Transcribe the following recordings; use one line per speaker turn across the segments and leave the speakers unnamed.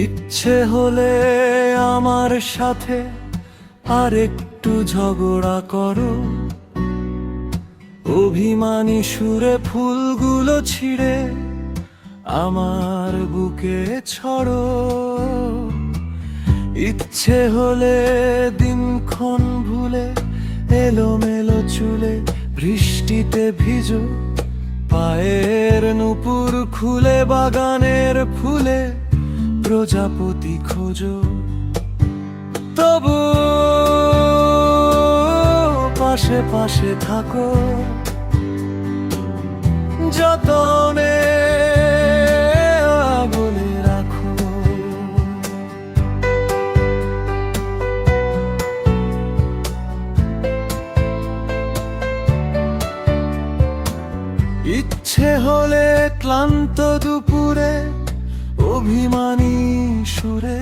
ইচ্ছে হলে আমার সাথে আরেকটু ঝগড়া করো, অভিমানী সুরে ফুলগুলো ছিঁড়ে আমার বুকে ছড়ো। ইচ্ছে হলে দিনক্ষণ ভুলে এলোমেলো চুলে বৃষ্টিতে ভিজো, পায়ের নুপুর খুলে বাগানের ফুলে প্রজাপতি খোঁজো। তবু পাশে পাশে থাকো, যতনে আগলে রাখো। ইচ্ছে হলে ক্লান্ত দুপুরে অভিমানী সুরে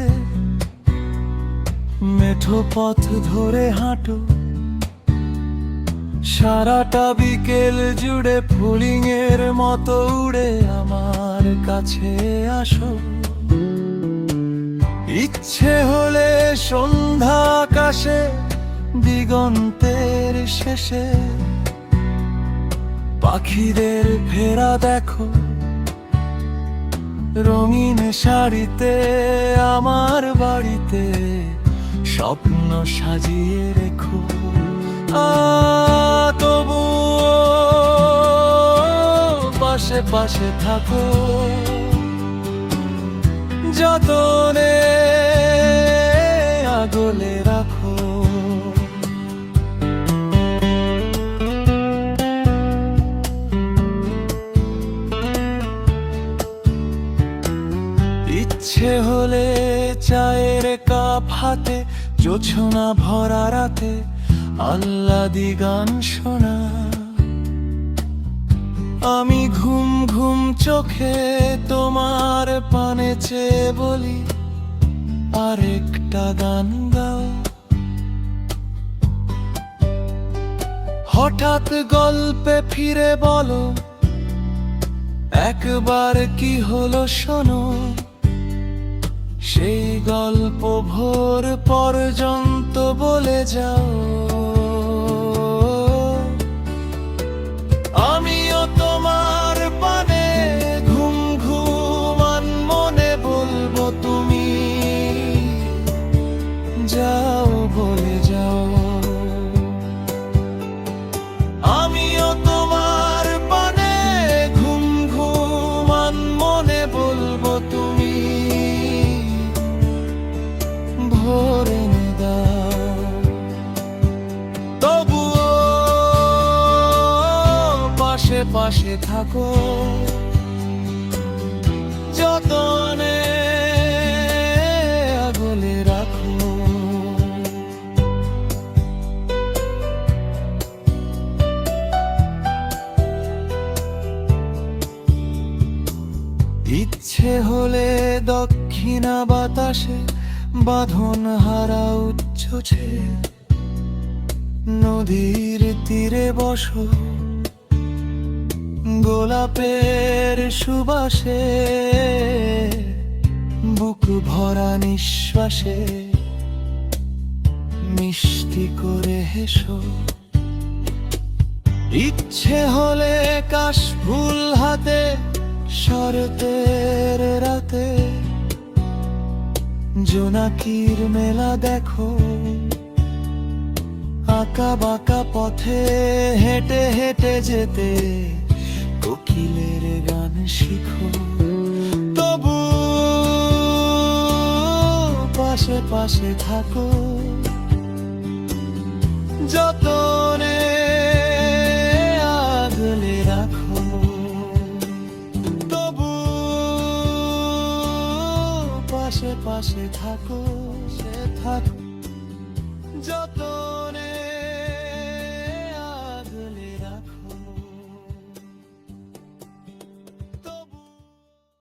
মেঠো পথ ধরে হাঁটো, সারাটা বিকেল জুড়ে ফুলিংয়ের মতো উড়ে আমার কাছে আসো। ইচ্ছে হলে সন্ধ্যা আকাশে দিগন্তের শেষে পাখিদের ফেরা দেখো, রঙিন শাড়িতে আমার বাড়িতে স্বপ্ন সাজিয়ে রেখো। তবু পাশে পাশে থাকো, যতনে আগলে রাখো। ইচ্ছে হলে চায়ের কাপ হাতে জোছনা ভরা রাতে আহ্লাদি গান শোনা, আমি ঘুম ঘুম চোখে তোমার পানে চেয়ে বলি আরেকটা গান গাও। হঠাৎ গল্পে ফিরে বলো একবার কি হলো শোনো, সেই গল্প ভোর পর্যন্ত বলে যাও। আমিও তোমার পানে ঘুম ঘুমান মনে বলবো তুমি যাও বলে যাও। আমিও তোমার পানে ঘুম ঘুমান মনে বলবো তুমি ভোরে দাও। তবুও পাশে পাশে থাকো, যতনে আগলে রাখো। ইচ্ছে হলে দক্ষিণা বাতাসে বাঁধন হারা উচ্ছছে নদীর তীরে বসো, গোলাপের সুবাসে বুক ভরা নিঃশ্বাসে মিষ্টি করে হেসো। ইচ্ছে হলে কাশফুল হাতে শরতের রাতে জোনাকির মেলা দেখো, আঁকা বাঁকা পথে হেঁটে হেঁটে যেতে কোকিলের গান শিখো। তবু পাশে পাশে থাকো, যতনে আগলে রাখো। তবু পাশে পাশে থাকো, সে থাকো।